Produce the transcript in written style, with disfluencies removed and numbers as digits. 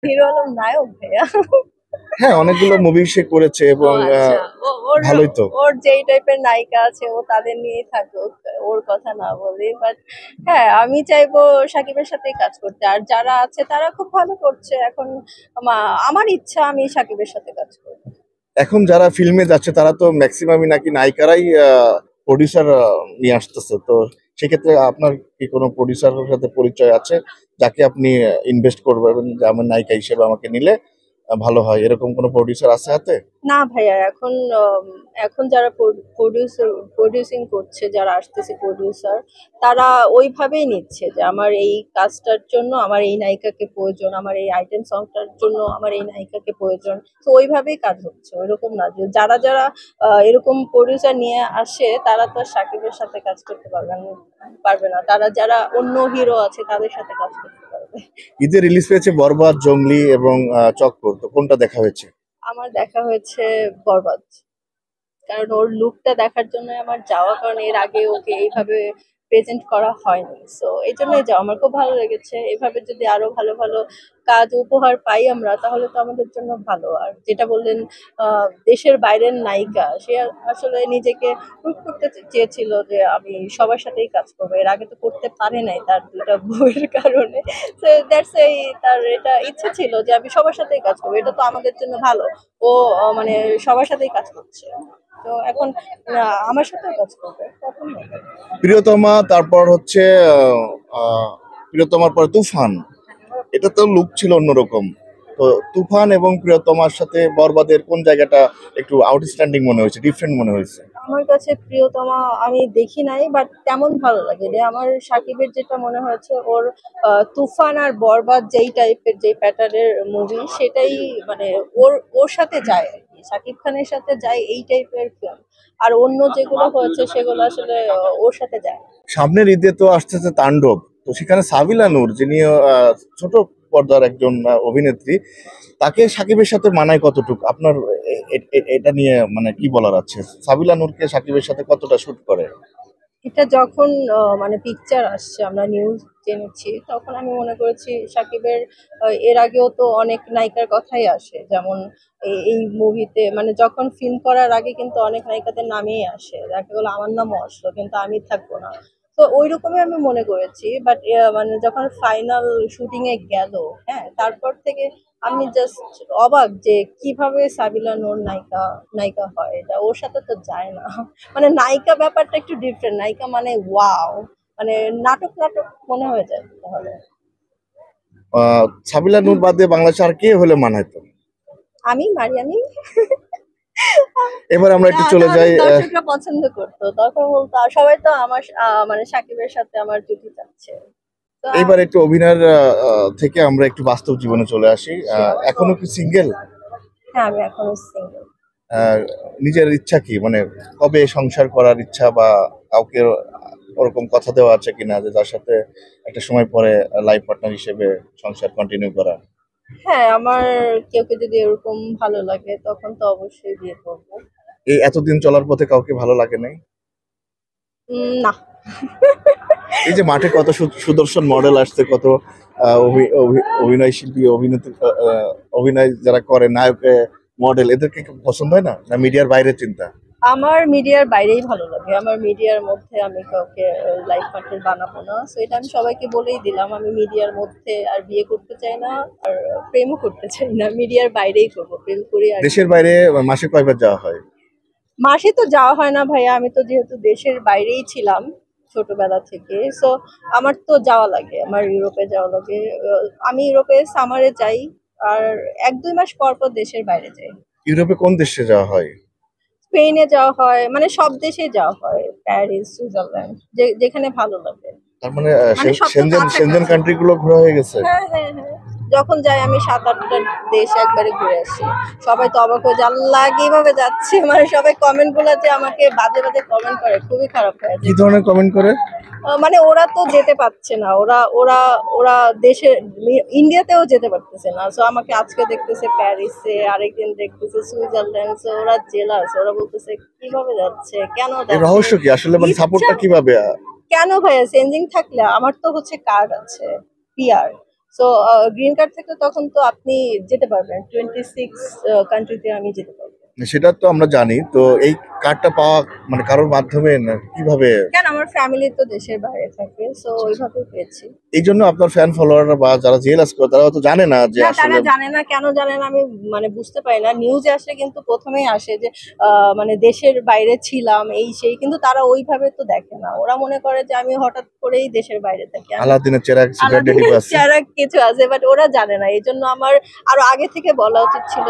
Hero Alam নায়ক ভাইয়া? হ্যাঁ, অনেকগুলো মুভি সে করেছে ও এবং আচ্ছা। ওর ভালোই তো। ওর যেই টাইপের নায়িকা আছে ও তাদের নিয়েই থাকুক। ওর কথা না বলি। বাট হ্যাঁ, আমি চাইবো সাকিবের সাথেই কাজ করতে। আর যারা আছে তারা খুব ভালো করছে। এখন আমার ইচ্ছা আমি সাকিবের সাথে কাজ করব। এখন যারা ফিল্মে যাচ্ছে তারা তো ম্যাক্সিমামই নাকি নায়িকারাই প্রডিউসার নিয়ে আসতেছে। তো সেক্ষেত্রে আপনার কি কোনো প্রডিউসারের সাথে পরিচয় আছে যাকে আপনি ইনভেস্ট করবেন যে আমার নায়িকা হিসেবে আমাকে নিলে ভালো হয়, এরকম কোনো প্রডিউসার আছে হাতে? না ভাইয়া এখন যারা প্রডিউসিং করছে, যারা আসতেছে প্রডিউসার, তারা ওইভাবেই নিচ্ছে যে আমার এই কাজটার জন্য আমার এই নায়িকাকে প্রয়োজন, আমার এই আইটেম সংটার জন্য আমার এই নায়িকাকে প্রয়োজন। তো ওইভাবেই কাজ হচ্ছে, ওইরকম না যে যারা এরকম প্রডিউসার নিয়ে আসে তারা তো আর সাকিবের সাথে কাজ করতে পারবে না। তারা যারা অন্য হিরো আছে তাদের সাথে কাজ করতে পারবে। ঈদে রিলিজ পেয়েছে বরবাদ, জংলি এবং চক্কর, তো কোনটা দেখা হয়েছে? আমার দেখা হয়েছে বরবাদ। কারণ ওর লুকটা দেখার জন্য আমার যাওয়া, কারণ এর আগে ওকে এইভাবে প্রেজেন্ট করা হয়নি, সো এই জন্যই যাওয়া। আমার খুব ভালো লেগেছে। এভাবে যদি আরো ভালো ভালো কাজ উপহার পাই আমরা, তাহলে তো আমাদের জন্য ভালো। আর যেটা বললেন, দেশের বাইরের নায়িকা, সে আসলে নিজেকে প্রুভ করতে চেয়েছিল যে আমি সবার সাথেই কাজ করবো। এর আগে তো করতে পারে নাই তার দুটা বউয়ের কারণে। তো দ্যাটস এই, তার এটা ইচ্ছে ছিল যে আমি সবার সাথেই কাজ করবো, এটা তো আমাদের জন্য ভালো। ও মানে সবার সাথেই কাজ করছে। তো এখন আমার সাথেও কাজ করবে, তখন হবে। প্রিয়তমা, তারপর হচ্ছে আহ, আহ, প্রিয়তমার পর তুফান, এটা তো লুক ছিল অন্যরকম। তো তুফান এবং প্রিয়তমার সাথে বরবাদের কোন জায়গাটা একটু আউটস্ট্যান্ডিং মনে হয়েছে, ডিফারেন্ট মনে হয়েছে? আমার কাছে প্রিয়তমা আমি দেখি নাই, বাট তেমন ভালো লাগে রে। আমার সাকিবের যেটা মনে হয়েছে, ওর তুফান আর বরবাদ যেই টাইপের, যেই প্যাটার্নের মুভি, সেটাই মানে ওর ওর সাথে যায় আর কি, সাকিব খানের সাথে যায় এই টাইপের ফিল্ম। আর অন্য যেগুলো হয়েছে সেগুলো আসলে ওর সাথে যায় না। সামনের ঈদে তো আসতেছে তাণ্ডব, তো সেখানে সাবিলা নূর, যিনি ছোট পর্দার একজন অভিনেত্রী, তাকে সাকিবের সাথে মানায় কতটুকু আপনার? এটা নিয়ে মানে কি বলার আছে, সাবিলা নূরকে সাকিবের সাথে কতটা শুট করে? এটা যখন মানে পিকচার আসছে, আমরা নিউজ জেনেছি, তখন আমি মনে করেছি সাকিবের এর আগেও তো অনেক নায়িকার কথাই আসে, যেমন এই মুভিতে মানে যখন ফিল্ম করার আগে কিন্তু অনেক নায়িকাদের নামেই আসে, দেখা গেলো আমার নামও আসলো কিন্তু আমি থাকবো না। তো ওই রকমই আমি মনে করেছি, বাট মানে যখন ফাইনাল শুটিং এ গেল, হ্যাঁ, তারপর থেকে আমি জাস্ট অবাক যে কিভাবে সাবিলা নূর নায়িকা নায়িকা হয়, এটা ওর সাথে তো যায় না। মানে নায়িকা ব্যাপারটা একটু ডিফারেন্ট, নায়িকা মানে ওয়াও, মানে নাটক নাটক মনে হয়ে যায় তাহলে। সাবিলা নূর বাদে বাংলাদেশে আর কে হলে মানাইতো? আমি মারিয়ানি। এবার আমরা না, একটু চলে তাহলে যাই। দর্শকরা পছন্দ করতো, তখন বলতো আর সবাই তো আমার মানে সাকিবের সাথে আমার জুটি চাচ্ছে। তো এইবার একটু অভিনয়ের থেকে আমরা একটু বাস্তব জীবনে চলে আসি। এখনো কি সিঙ্গেল? হ্যাঁ, আমি এখনো সিঙ্গেল। নিজের ইচ্ছা কি, মানে কবে সংসার করার ইচ্ছা, বা কাউকে ওরকম কথা দেওয়া আছে কিনা যে যার সাথে একটা সময় পরে লাইফ পার্টনার হিসেবে সংসার কন্টিনিউ করা? হ্যাঁ, আমার কেউকে যদি এরকম ভালো লাগে তখন তো অবশ্যই বিয়ে করবো। এই এতদিন চলার পথে কাউকে ভালো লাগে নাই? না। এই যে মাঠে কত সুদর্শন মডেল আসছে, কত অভিনয় শিল্পী, অভিনেত্রী, অভিনয় যারা করে, নায়ক, মডেল, এদেরকে কি পছন্দ হয় না, না মিডিয়ার বাইরে চিন্তা? আমার মিডিয়ার বাইরেই ভালো লাগে। আমার মিডিয়ার মধ্যে আমি কাউকে লাইফ পার্টনার বানাবো না। সো এটা আমি সবাইকে বলেই দিলাম। আমি মিডিয়ার মধ্যে আর বিয়ে করতে চাই না, আর প্রেমও করতে চাই না। মিডিয়ার বাইরেই করবো। প্রেম করি আর কি। দেশের বাইরে মাসে কয়বার যাওয়া হয়? মাসে তো যাওয়া হয় না ভাইয়া। আমি তো যেহেতু দেশের বাইরেই ছিলাম ছোটবেলা থেকে। সো আমার তো যাওয়া লাগে। আমার ইউরোপে যাওয়া লাগে। আমি ইউরোপে সামারে যাই। আর ১-২ মাস পর পর দেশের বাইরে যাই। ইউরোপে কোন দেশে যাওয়া হয়? স্পেনে যাওয়া হয়, মানে সব দেশে যাওয়া হয়, প্যারিস, সুইজারল্যান্ড, যেখানে ভালো লাগে। তার মানে মানে সব তো সেনজেন সেনজেন কাছাকাছি। কান্ট্রি গুলো ঘোরা হয়ে গেছে। হ্যাঁ, হ্যাঁ, হ্যাঁ। যখন যাই আমি ৭-৮টা দেশ একবারে ঘুরে আসি। সবাই তো অবাক হয়ে যায়, আল্লাহ কিভাবে যাচ্ছে? মানে সবাই কমেন্ট গুলা যে আমাকে বাজে বাজে কমেন্ট করে, খুবই খারাপ হয়ে কি যায়। ধরনের কমেন্ট করে? মানে ওরা তো যেতে পারছে না, ওরা ওরা ওরা দেশে ইন্ডিয়াতেও যেতে পারতেছে না। সো আমাকে আজকে দেখতেছে প্যারিসে, আরেকদিন দেখতেছে সুইজারল্যান্ড। সো ওরা জেলাস, ওরা বলতেছে কিভাবে যাচ্ছে, কেন এর যাচ্ছে? রহস্য কি আসলে, মানে ইচ্ছা, সাপোর্টটা কিভাবে? কেন ভাইয়া? চেঞ্জিং থাকলে আমার তো হচ্ছে কার্ড আছে, পিআর। সো গ্রিন কার্ড থাকলে তখন তো আপনি যেতে পারবেন 26 কান্ট্রিতে আমি যেতে পারবো। সেটা তো আমরা জানি। তো এই কার্ডটা পাওয়া মানে কারোর মাধ্যমে না কিভাবে? কেন আমার ফ্যামিলি তো দেশের বাইরে থাকে, সো ওইভাবে পেয়েছি। এই জন্য আপনার ফ্যান ফলোয়াররা বা যারা জেলাস করে তারা তো জানে না যে না, আসলে তারা জানে না, কেন জানে না আমি মানে বুঝতে পারি না। নিউজে আসলে কিন্তু প্রথমেই আসে যে মানে দেশের বাইরে ছিলাম এই সেই, কিন্তু তারা ওইভাবে তো দেখে না। ওরা মনে করে যে আমি হঠাৎ করেই দেশের বাইরে থাকি, আমি আলাদিনের চেরাগ সিগারেট আলাদা ডেডিপ আছে। যারা কিছু আছে, বাট ওরা জানে না। এই জন্য আমার আরো আগে থেকে বলা উচিত ছিল।